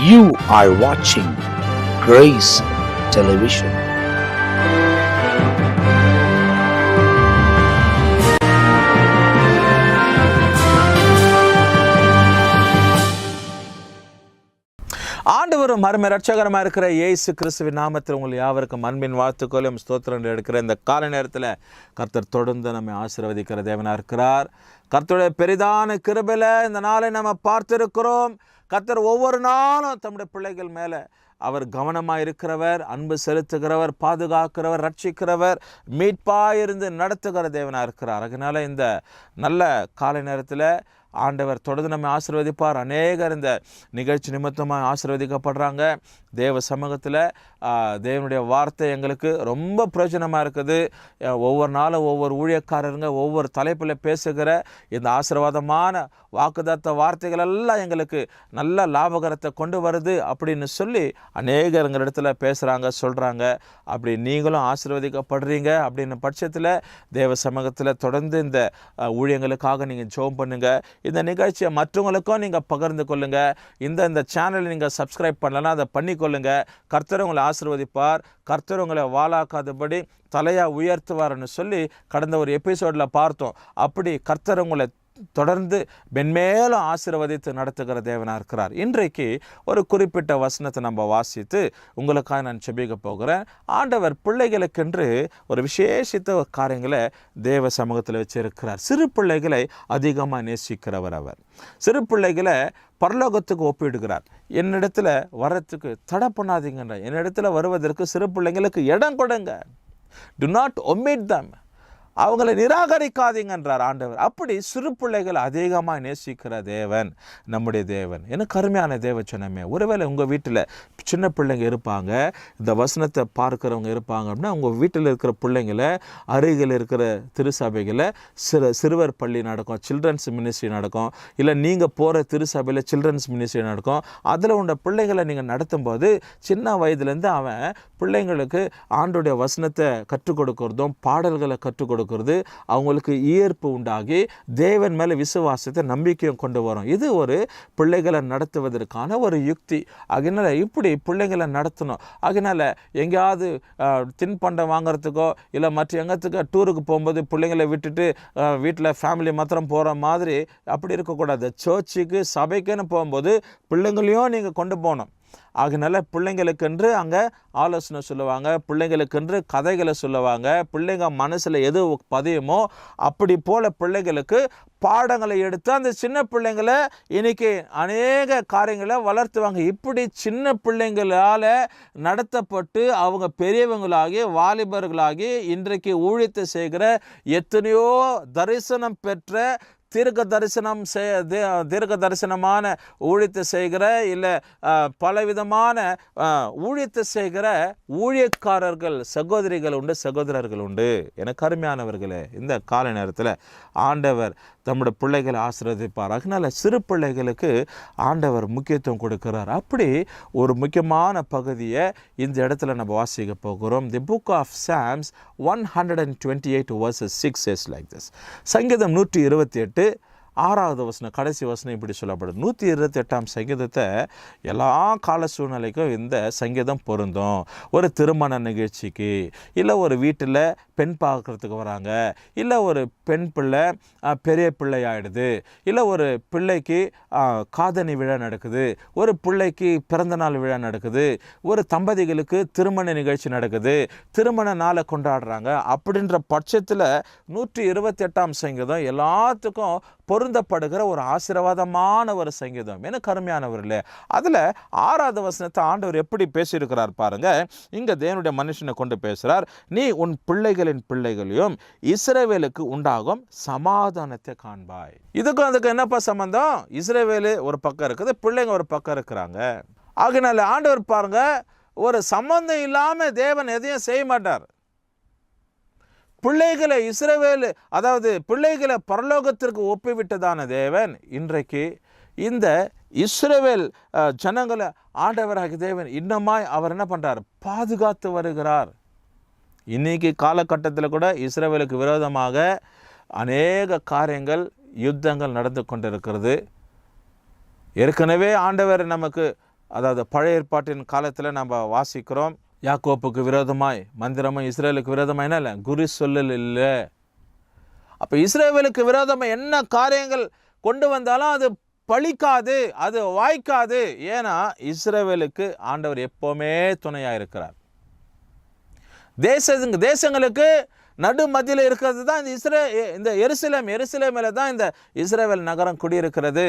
You are watching Grace Television. ஆண்டவரும் அருமை இரட்சகரமாக இருக்கிற இயேசு கிறிஸ்துவின் நாமத்தில் உங்கள் யாவருக்கும் அன்பின் வாழ்த்துக்களையும் ஸ்தோத்திரம் எடுக்கிற இந்த கால நேரத்தில் கர்த்தர் தொடர்ந்து நம்மை ஆசீர்வதிக்கிற தேவனாக இருக்கிறார். கர்த்தருடைய பெரிதான கிருபையில் இந்த நாளை நம்ம பார்த்திருக்கிறோம். கர்த்தர் ஒவ்வொரு நாளும் தம்முடைய பிள்ளைகள் மேலே அவர் கவனமாக இருக்கிறவர், அன்பு செலுத்துகிறவர், பாதுகாக்கிறவர், ரட்சிக்கிறவர், மீட்பாயிருந்து நடத்துகிற தேவனாக இருக்கிறார். அதனால் இந்த நல்ல காலை நேரத்தில் ஆண்டவர் தொடர்ந்து நம்ம ஆசீர்வதிப்பார். அநேகர் இந்த நிகழ்ச்சி நிமித்தமாக ஆசீர்வதிக்கப்படுறாங்க. தேவ சமூகத்தில் தேவனுடைய வார்த்தை எங்களுக்கு ரொம்ப பிரயோஜனமாக இருக்குது. ஒவ்வொரு நாளும் ஒவ்வொரு ஊழியக்காரருங்க ஒவ்வொரு தலைப்பில் பேசுகிற இந்த ஆசீர்வாதமான வாக்குதத்த வார்த்தைகள் எல்லாம் எங்களுக்கு நல்ல லாபகரத்தை கொண்டு வருது அப்படின்னு சொல்லி அநேகர் எங்கள் இடத்துல பேசுகிறாங்க, சொல்கிறாங்க. அப்படி நீங்களும் ஆசீர்வதிக்கப்படுறீங்க அப்படின்னு பட்சத்தில் தேவ சமூகத்தில் தொடர்ந்து இந்த ஊழியங்களுக்காக நீங்கள் ஜெபம் பண்ணுங்கள். இந்த நிகழ்ச்சியை மற்றவங்களுக்கும் நீங்கள் பகிர்ந்து கொள்ளுங்கள். இந்த சேனலை நீங்கள் சப்ஸ்கிரைப் பண்ணலன்னா அதை பண்ணிக்கொள்ளுங்கள். கர்த்தர் உங்களை ஆசீர்வதிப்பார். கர்த்தர் உங்களை வாளாக்காதபடி தலையாக உயர்த்துவார்னு சொல்லி கடந்த ஒரு எபிசோடில் பார்த்தோம். அப்படி கர்த்தர் உங்களை தொடர்ந்து மென்மேலும் ஆசீர்வதித்து நடத்துகிற தேவனாக இருக்கிறார். இன்றைக்கு ஒரு குறிப்பிட்ட வசனத்தை நம்ம வாசித்து உங்களுக்காக நான் செபிக்க போகிறேன். ஆண்டவர் பிள்ளைகளுக்கென்று ஒரு விசேஷித்த காரியங்களை தேவ சமூகத்தில் வச்சிருக்கிறார். சிறு பிள்ளைகளை அதிகமாக நேசிக்கிறவர் அவர். சிறு பிள்ளைகளை பரலோகத்துக்கு ஒப்பிடுகிறார். என்னிடத்துல வரத்துக்கு தடை பண்ணாதீங்கன்ற, என்னிடத்துல வருவதற்கு சிறு பிள்ளைங்களுக்கு இடம் கொடுங்க. டு நாட் ஒமிட் தம், அவங்களை நிராகரிக்காதீங்கன்றார் ஆண்டவர். அப்படி சிறு பிள்ளைகள் அதிகமாக நேசிக்கிற தேவன் நம்முடைய தேவன். எனக்கு அருமையான தேவச்சனமே, ஒருவேளை உங்கள் வீட்டில் சின்ன பிள்ளைங்க இருப்பாங்க, இந்த வசனத்தை பார்க்குறவங்க இருப்பாங்க அப்படின்னா உங்கள் வீட்டில் இருக்கிற பிள்ளைங்களை அருகில் இருக்கிற திருசபைகளை சிறுவர் பள்ளி நடக்கும், சில்ட்ரன்ஸ் மினிஸ்ட்ரி நடக்கும், இல்லை நீங்கள் போகிற திருசபையில் சில்ட்ரன்ஸ் மினிஸ்ட்ரி நடக்கும். அதில் உள்ள பிள்ளைங்களை நீங்கள் நடத்தும் போது சின்ன வயதுலேருந்து அவன் பிள்ளைங்களுக்கு ஆண்டுடைய வசனத்தை கற்றுக் கொடுக்கறதும் பாடல்களை கற்றுக் கொடுக்கறது அவங்களுக்கு ஈர்ப்பு உண்டாகி தேவன் மேலே விசுவாசத்தை நம்பிக்கையும் கொண்டு வரும். இது ஒரு பிள்ளைகளை நடத்துவதற்கான ஒரு யுக்தி. அதனால இப்படி பிள்ளைங்களை நடத்தணும். அதனால எங்கேயாவது தின்பண்டம் வாங்கிறதுக்கோ இல்லை மற்ற எங்கத்துக்கோ டூருக்கு போகும்போது பிள்ளைங்களை விட்டுட்டு வீட்டில் ஃபேமிலி மாத்திரம் போகிற மாதிரி அப்படி இருக்கக்கூடாது. சர்ச்சுக்கு சபைக்குன்னு போகும்போது பிள்ளைங்களையும் நீங்கள் கொண்டு போகணும். ஆகினால பிள்ளைங்களுக்கென்று அங்கே ஆலோசனை சொல்லுவாங்க, பிள்ளைங்களுக்கென்று கதைகளை சொல்லுவாங்க. பிள்ளைங்க மனசில் எது பதியுமோ அப்படி போல் பிள்ளைங்களுக்கு பாடங்களை எடுத்து அந்த சின்ன பிள்ளைங்களை இன்றைக்கி அநேக காரியங்களை வளர்த்துவாங்க. இப்படி சின்ன பிள்ளைங்களால் நடத்தப்பட்டு அவங்க பெரியவங்களாகி வாலிபர்களாகி இன்றைக்கு ஊழியத்தை செய்கிற எத்தனையோ தரிசனம் பெற்ற தீர்க்க தரிசனமான ஊழியத்தை செய்கிற இல்லை பலவிதமான ஊழியத்தை செய்கிற ஊழியக்காரர்கள் சகோதரிகள் உண்டு, சகோதரர்கள் உண்டு. எனக்கு அருமையானவர்களே, இந்த கால நேரத்தில் ஆண்டவர் தம்முடைய பிள்ளைகளை ஆசீர்வதிப்பார். அதனால சிறு பிள்ளைகளுக்கு ஆண்டவர் முக்கியத்துவம் கொடுக்கிறார். அப்படி ஒரு முக்கியமான பகுதியை இந்த இடத்துல நம்ம வாசிக்க போகிறோம். The book of Psalms 128 verses 6 says like this. சங்கீதம் 128 6வது வசனம் கடைசி வசனம் இப்படி சொல்லப்படுது. 128ஆம் சங்கீதத்தை எல்லா கால சூழ்நிலைக்கும் இந்த சங்கீதம் பொருந்தும். ஒரு திருமண நிகழ்ச்சிக்கு, இல்லை ஒரு வீட்டில் பெண் பார்க்குறதுக்கு வராங்க, இல்லை ஒரு பெண் பிள்ளை பெரிய பிள்ளை ஆகிடுது, இல்லை ஒரு பிள்ளைக்கு காதணி விழா நடக்குது, ஒரு பிள்ளைக்கு பிறந்தநாள் விழா நடக்குது, ஒரு தம்பதிகளுக்கு திருமண நிகழ்ச்சி நடக்குது, திருமண நாளை கொண்டாடுறாங்க. அப்படின்ற பட்சத்தில் 128ஆம் சங்கீதம் எல்லாத்துக்கும் பொருந்தப்படுகிற ஒரு ஆசீர்வாதமான ஒரு சங்கீதம். எனக்கு அருமையானவர்களே, அதில் 6வது வசனத்தை ஆண்டவர் எப்படி பேசியிருக்கிறார் பாருங்க. இங்கே தேவனுடைய மனுஷனை கொண்டு பேசுகிறார். நீ உன் பிள்ளைகளையும் இஸ்ரவேலுக்கு உண்டாகும் சமாதானத்தை காண்பாய். இதுக்கும் அதுக்கு என்னப்பா சம்பந்தம்? இஸ்ரவேலு ஒரு பக்கம் இருக்குது, பிள்ளைங்க ஒரு பக்கம் இருக்கிறாங்க. ஆகினால ஆண்டவர் பாருங்க, ஒரு சம்பந்தம் இல்லாமல் தேவன் எதையும் செய்ய மாட்டார். பிள்ளைகளை இஸ்ரவேல், அதாவது பிள்ளைகளை பரலோகத்திற்கு ஒப்பிவிட்டதான தேவன் இன்றைக்கு இந்த இஸ்ரவேல் ஜனங்களை ஆண்டவராகிய தேவன் இன்னமாய் அவர் என்ன பண்ணுறார்? பாதுகாத்து வருகிறார். இன்னைக்கு காலகட்டத்தில் கூட இஸ்ரவேலுக்கு விரோதமாக அநேக காரியங்கள் யுத்தங்கள் நடந்து கொண்டிருக்கிறது. ஏற்கனவே ஆண்டவர் நமக்கு அதாவது பழைய ஏற்பாட்டின் காலத்தில் நம்ம வாசிக்கிறோம், யாக்கோப்புக்கு விரோதமாய் மந்திரமும் இஸ்ரேலுக்கு விரோதமாக என்ன இல்லை, குறி சொல்லல் இல்லை. அப்போ இஸ்ரேலுக்கு விரோதமாக என்ன காரியங்கள் கொண்டு வந்தாலும் அது பழிக்காது, அது வாய்க்காது. ஏன்னா இஸ்ரேலுக்கு ஆண்டவர் எப்போவுமே துணையாக இருக்கிறார். தேசங்களுக்கு நடு மத்தியில் இருக்கிறது தான் இந்த எருசலேமில் தான் இந்த இஸ்ரேல் நகரம் குடியிருக்கிறது.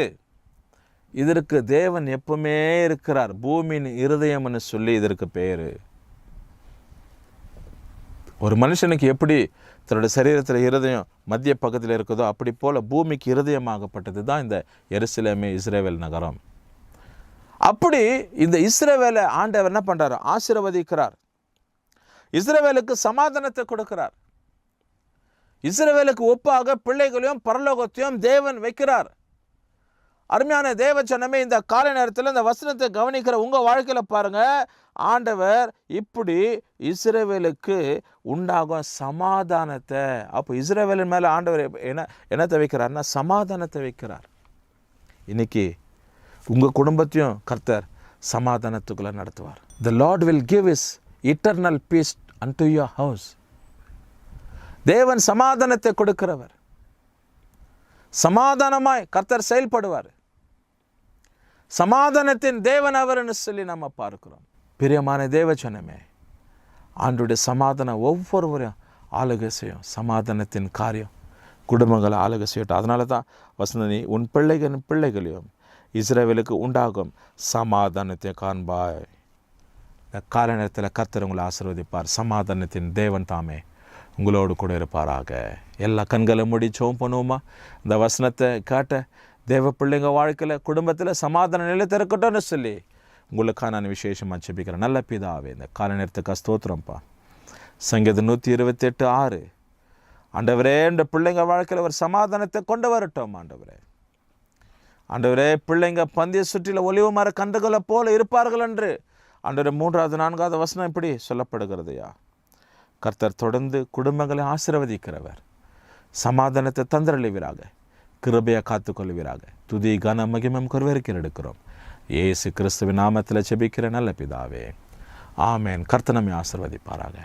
இதற்கு தேவன் எப்பவுமே இருக்கிறார். பூமியின் இருதயம்னு சொல்லி இதற்கு பேர். ஒரு மனுஷனுக்கு எப்படி தன்னோட சரீரத்தில் இருதயம் மத்திய பக்கத்தில் இருக்குதோ அப்படி போல் பூமிக்கு இருதயமாகப்பட்டது தான் இந்த எருசலேமே இஸ்ரேல் நகரம். அப்படி இந்த இஸ்ரேலை ஆண்டவர் என்ன பண்ணுறார், ஆசீர்வதிக்கிறார். இஸ்ரவேலுக்கு சமாதானத்தை கொடுக்கிறார். இஸ்ரவேலுக்கு ஒப்பாக பிள்ளைகளையும் பரலோகத்தையும் தேவன் வைக்கிறார். அருமையான தேவ ஜனமே, இந்த காலை நேரத்தில் இந்த வசனத்தை கவனிக்கிற உங்கள் வாழ்க்கையில் பாருங்கள், ஆண்டவர் இப்படி இஸ்ரவேலுக்கு உண்டாகும் சமாதானத்தை. அப்போ இஸ்ரவேலின் மேலே ஆண்டவர் என்னத்தை வைக்கிறார்னா சமாதானத்தை வைக்கிறார். இன்னைக்கு உங்கள் குடும்பத்தையும் கர்த்தர் சமாதானத்துக்குள்ளே நடத்துவார். The Lord will give his eternal peace unto your house. தேவன் சமாதானத்தை கொடுக்கிறவர். சமாதானமாய் கர்த்தர் செயல்படுவார். சமாதானத்தின் தேவன் அவர்னு சொல்லி நம்ம பார்க்கிறோம். பிரியமான தேவஜனமே, ஆண்டுடைய சமாதானம் ஒவ்வொருவரையும் ஆளுகை செய்யும். சமாதானத்தின் காரியம் குடும்பங்களை ஆளுகை செய்யட்டும். அதனால தான் வசந்தி, உன் பிள்ளைகளையும் இஸ்ரவேலுக்கு உண்டாகும் சமாதானத்தை காண்பாய். இந்த கால நேரத்தில் கர்த்தர் உங்களை ஆசீர்வதிப்பார். சமாதானத்தின் தேவன் தாமே உங்களோடு கூட இருப்பாராக. எல்லா கண்களை மூடி ஜெபம் பண்ணுவோமா? இந்த வசனத்தை காட்ட தேவ பிள்ளைங்க வாழ்க்கையில் குடும்பத்தில் சமாதான நிலை திறக்கட்டும்னு சொல்லி உங்களுக்காக நான் விசேஷமாக ஜெபிக்கிறேன். நல்ல பிதாவே, இந்த கால நேரத்துக்கு ஸ்தோத்திரம்ப்பா. சங்கீதம் 128:6, ஆண்டவரே இந்த பிள்ளைங்க வாழ்க்கையில் ஒரு சமாதானத்தை கொண்டு வரட்டும். ஆண்டவரே பிள்ளைங்க பந்திய சுற்றில ஒலிவு மர கன்றுகளை போல இருப்பார்கள் என்று ஆண்டவரே 3வது 4வது வசனம் இப்படி சொல்லப்படுகிறதையா. கர்த்தர் தொடர்ந்து குடும்பங்களை ஆசீர்வதிக்கிறவர். சமாதானத்தை தந்திரளிவீராக, கிருபையை காத்துக்கொள்வீராக. துதி கன மகிமம் கொருவருக்கு எடுக்கிறோம். இயேசு கிறிஸ்துவின் நாமத்தில் ஜெபிக்கிற நல்ல பிதாவே, ஆமேன். கர்த்தர் நம்மை ஆசீர்வதிப்பாராக.